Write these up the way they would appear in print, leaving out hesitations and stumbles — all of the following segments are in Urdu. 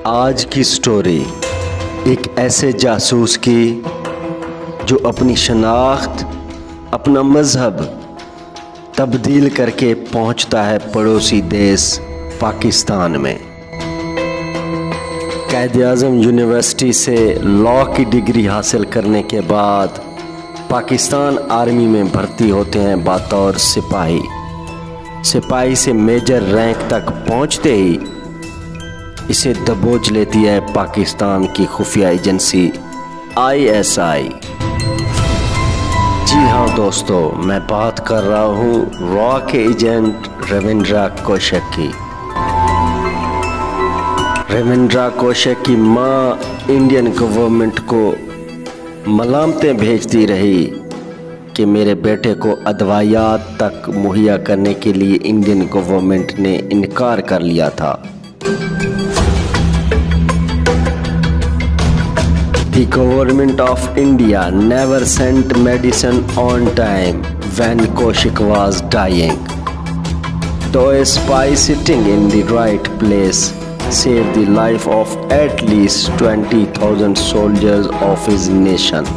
آج کی سٹوری ایک ایسے جاسوس کی جو اپنی شناخت، اپنا مذہب تبدیل کر کے پہنچتا ہے پڑوسی دیس پاکستان میں۔ قائد اعظم یونیورسٹی سے لاء کی ڈگری حاصل کرنے کے بعد پاکستان آرمی میں بھرتی ہوتے ہیں بطور سپاہی۔ سپاہی سے میجر رینک تک پہنچتے ہی اسے دبوچ لیتی ہے پاکستان کی خفیہ ایجنسی ISI۔ جی ہاں دوستو، میں بات کر رہا ہوں را کے ایجنٹ رویندرا کوشک کی۔ رویندرا کوشک کی ماں انڈین گورنمنٹ کو ملامتیں بھیجتی رہی کہ میرے بیٹے کو ادویات تک مہیا کرنے کے لیے انڈین گورنمنٹ نے انکار کر لیا تھا۔ The government of India never sent medicine on time when Kaushik was dying. Though a spy sitting in the right place saved the life of at least 20,000 soldiers of his nation.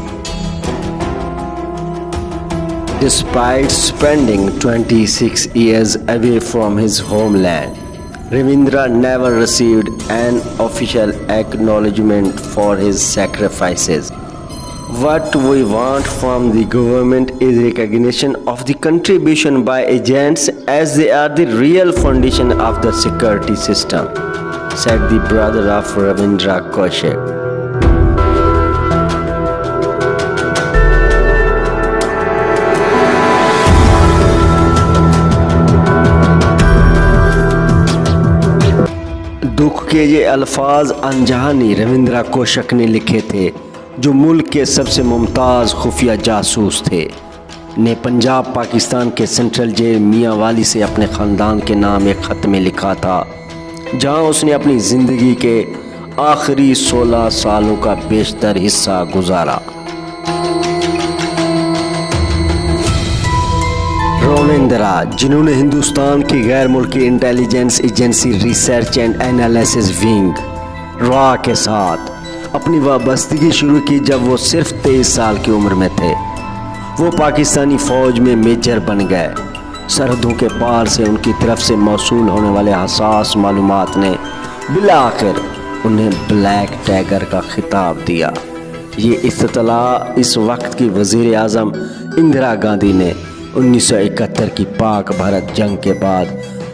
Despite spending 26 years away from his homeland, Ravindra never received an official acknowledgement for his sacrifices. What we want from the government is recognition of the contribution by agents as they are the real foundation of the security system, said the brother of Ravindra Kaushik. دکھ کے یہ الفاظ انجہانی رویندرا کوشک نے لکھے تھے، جو ملک کے سب سے ممتاز خفیہ جاسوس تھے۔ نے پنجاب پاکستان کے سینٹرل جیل میاں والی سے اپنے خاندان کے نام ایک خط میں لکھا تھا، جہاں اس نے اپنی زندگی کے آخری 16 سالوں کا بیشتر حصہ گزارا۔ رویندرا، جنہوں نے ہندوستان کی غیر ملکی intelligence agency research and analysis wing را کے ساتھ اپنی وابستگی شروع کی جب وہ صرف 23 سال کی عمر میں تھے، وہ پاکستانی فوج میں میجر بن گئے۔ سرحدوں کے پار سے ان کی طرف سے موصول ہونے والے حساس معلومات نے بالآخر انہیں بلیک ٹائگر کا خطاب دیا۔ یہ اطلاع اس وقت کی وزیر اعظم اندرا گاندھی نے 1971 کی پاک بھارت جنگ کے بعد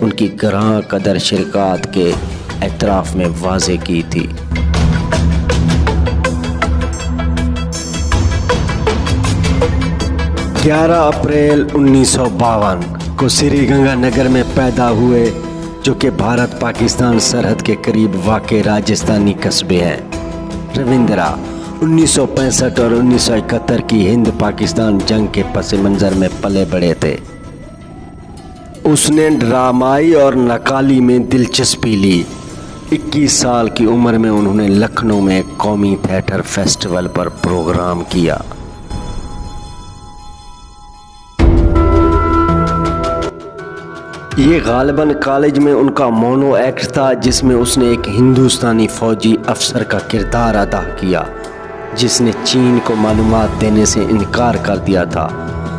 ان کی گراں قدر شرکات کے اعتراف میں واضح کی تھی۔ 11 اپریل 1952 کو سری گنگا نگر میں پیدا ہوئے، جو کہ بھارت پاکستان سرحد کے قریب واقع راجستھانی قصبے ہیں۔ رویندرا 1965 اور 1971 کی ہند پاکستان جنگ کے پس منظر میں پلے بڑے تھے۔ اس نے ڈرامائی اور نقالی میں دلچسپی لی۔ 21 سال کی عمر میں انہوں نے لکھنؤ میں قومی تھیٹر فیسٹیول پر پروگرام کیا۔ یہ غالباً کالج میں ان کا مونو ایکٹ تھا، جس میں اس نے ایک ہندوستانی فوجی افسر کا کردار ادا کیا جس نے چین کو معلومات دینے سے انکار کر دیا تھا،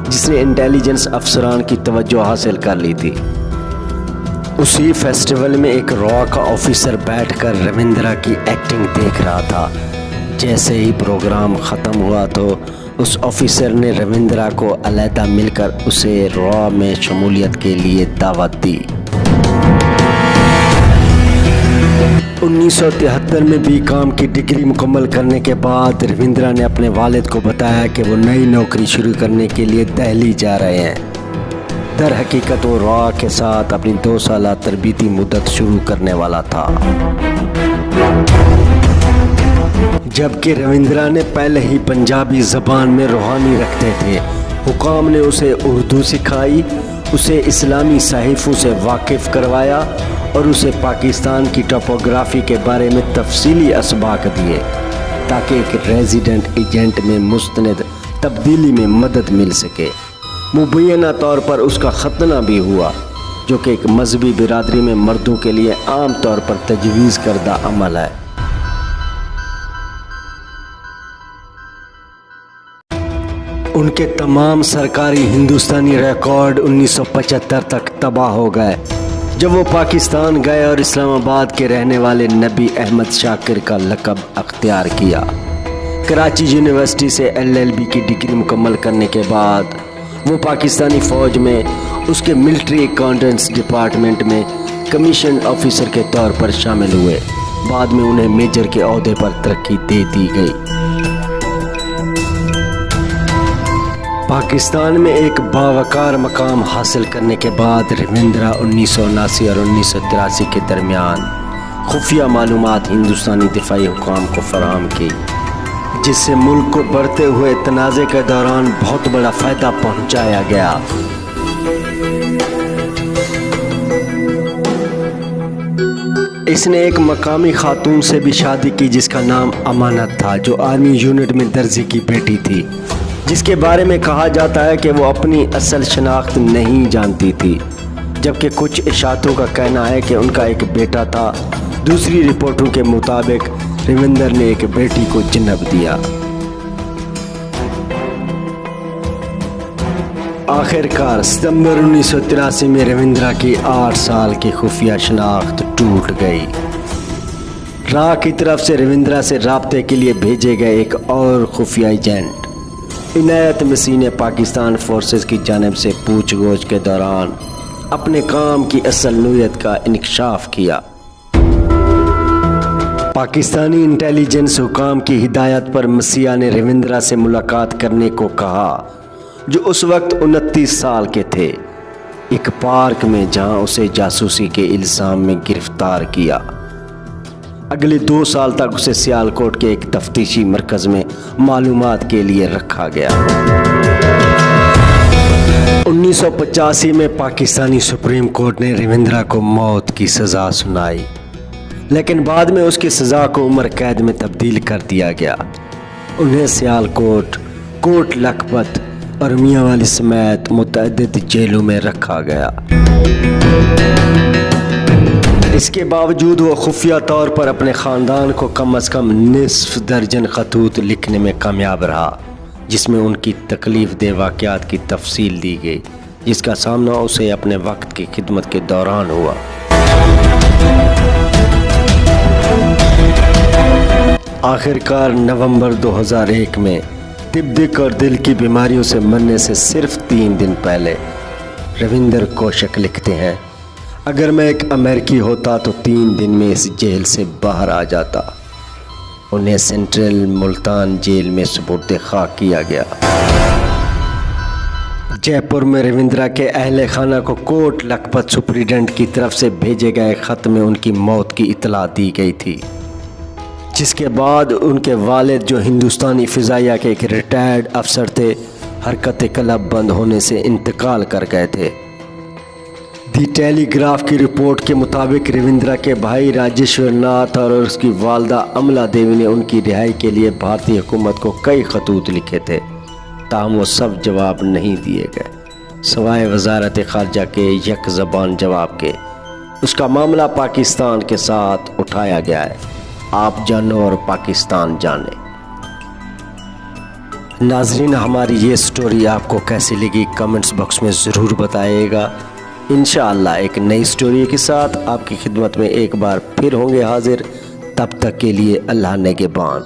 جس نے انٹیلیجنس افسران کی توجہ حاصل کر لی تھی۔ اسی فیسٹیول میں ایک را کا آفیسر بیٹھ کر رویندرا کی ایکٹنگ دیکھ رہا تھا۔ جیسے ہی پروگرام ختم ہوا تو اس آفیسر نے رویندرا کو علیحدہ مل کر اسے را میں شمولیت کے لیے دعوت دی۔ 1973 میں BCom کی ڈگری مکمل کرنے کے بعد رویندرا نے اپنے والد کو بتایا کہ وہ نئی نوکری شروع کرنے کے لیے دہلی جا رہے ہیں۔ در حقیقت وہ را کے ساتھ اپنی 2 سالہ تربیتی مدت شروع کرنے والا تھا، جبکہ رویندرا نے پہلے ہی پنجابی زبان میں روحانی رکھتے تھے۔ حکام نے اسے اردو سکھائی، اسے اسلامی صحیفوں سے واقف کروایا اور اسے پاکستان کی ٹوپوگرافی کے بارے میں تفصیلی اسباق دیے تاکہ ایک ریزیڈنٹ ایجنٹ میں مستند تبدیلی میں مدد مل سکے۔ مبینہ طور پر اس کا ختنہ بھی ہوا، جو کہ ایک مذہبی برادری میں مردوں کے لیے عام طور پر تجویز کردہ عمل ہے۔ ان کے تمام سرکاری ہندوستانی ریکارڈ 1975 تک تباہ ہو گئے جب وہ پاکستان گئے اور اسلام آباد کے رہنے والے نبی احمد شاکر کا لقب اختیار کیا۔ کراچی یونیورسٹی سے LLB کی ڈگری مکمل کرنے کے بعد وہ پاکستانی فوج میں اس کے ملٹری اکاؤنٹنٹس ڈپارٹمنٹ میں کمیشن آفیسر کے طور پر شامل ہوئے۔ بعد میں انہیں میجر کے عہدے پر ترقی دے دی گئی۔ پاکستان میں ایک باوقار مقام حاصل کرنے کے بعد رویندرا 1979 اور 1983 کے درمیان خفیہ معلومات ہندوستانی دفاعی حکام کو فراہم کی، جس سے ملک کو بڑھتے ہوئے تنازع کے دوران بہت بڑا فائدہ پہنچایا گیا۔ اس نے ایک مقامی خاتون سے بھی شادی کی جس کا نام امانت تھا، جو آرمی یونٹ میں درزی کی بیٹی تھی، جس کے بارے میں کہا جاتا ہے کہ وہ اپنی اصل شناخت نہیں جانتی تھی، جبکہ کچھ اشاعتوں کا کہنا ہے کہ ان کا ایک بیٹا تھا۔ دوسری رپورٹوں کے مطابق رویندر نے ایک بیٹی کو جنم دیا۔ آخر کار ستمبر 1983 میں رویندرا کی 8 سال کی خفیہ شناخت ٹوٹ گئی۔ را کی طرف سے رویندرا سے رابطے کے لیے بھیجے گئے ایک اور خفیہ ایجنٹ عنایت مسیح نے پاکستان فورسز کی جانب سے پوچھ گچھ کے دوران اپنے کام کی اصل نوعیت کا انکشاف کیا۔ پاکستانی انٹیلیجنس حکام کی ہدایت پر مسیح نے رویندرا سے ملاقات کرنے کو کہا، جو اس وقت 29 سال کے تھے، ایک پارک میں، جہاں اسے جاسوسی کے الزام میں گرفتار کیا۔ اگلے 2 سال تک اسے سیالکوٹ کے ایک تفتیشی مرکز میں معلومات کے لیے رکھا گیا۔ 1985 میں پاکستانی سپریم کورٹ نے رویندرا کو موت کی سزا سنائی، لیکن بعد میں اس کی سزا کو عمر قید میں تبدیل کر دیا گیا۔ انہیں سیالکوٹ، کوٹ لکھپت اور میاں والی سمیت متعدد جیلوں میں رکھا گیا۔ اس کے باوجود وہ خفیہ طور پر اپنے خاندان کو کم از کم نصف درجن خطوط لکھنے میں کامیاب رہا، جس میں ان کی تکلیف دہ واقعات کی تفصیل دی گئی، جس کا سامنا اسے اپنے وقت کی خدمت کے دوران ہوا۔ آخر کار نومبر 2001 میں تبدک اور دل کی بیماریوں سے مرنے سے صرف 3 دن پہلے رویندر کوشک لکھتے ہیں، اگر میں ایک امریکی ہوتا تو 3 دن میں اس جیل سے باہر آ جاتا۔ انہیں سینٹرل ملتان جیل میں سپرد خاک کیا گیا۔ جے پور میں رویندرا کے اہل خانہ کو کوٹ لکھپت سپریڈنٹ کی طرف سے بھیجے گئے خط میں ان کی موت کی اطلاع دی گئی تھی، جس کے بعد ان کے والد، جو ہندوستانی فضائیہ کے ایک ریٹائرڈ افسر تھے، حرکت قلب بند ہونے سے انتقال کر گئے تھے۔ دی ٹیلی گراف کی رپورٹ کے مطابق رویندرا کے بھائی راجیشور ناتھ اور اس کی والدہ املا دیوی نے ان کی رہائی کے لیے بھارتی حکومت کو کئی خطوط لکھے تھے، تاہم وہ سب جواب نہیں دیے گئے، سوائے وزارت خارجہ کے یک زبان جواب کے۔ اس کا معاملہ پاکستان کے ساتھ اٹھایا گیا ہے، آپ جانو اور پاکستان جانے۔ ناظرین، ہماری یہ سٹوری آپ کو کیسی لگی کمنٹس باکس میں ضرور بتائیے گا۔ انشاءاللہ ایک نئی سٹوری کے ساتھ آپ کی خدمت میں ایک بار پھر ہوں گے حاضر۔ تب تک کے لیے اللہ نگہبان۔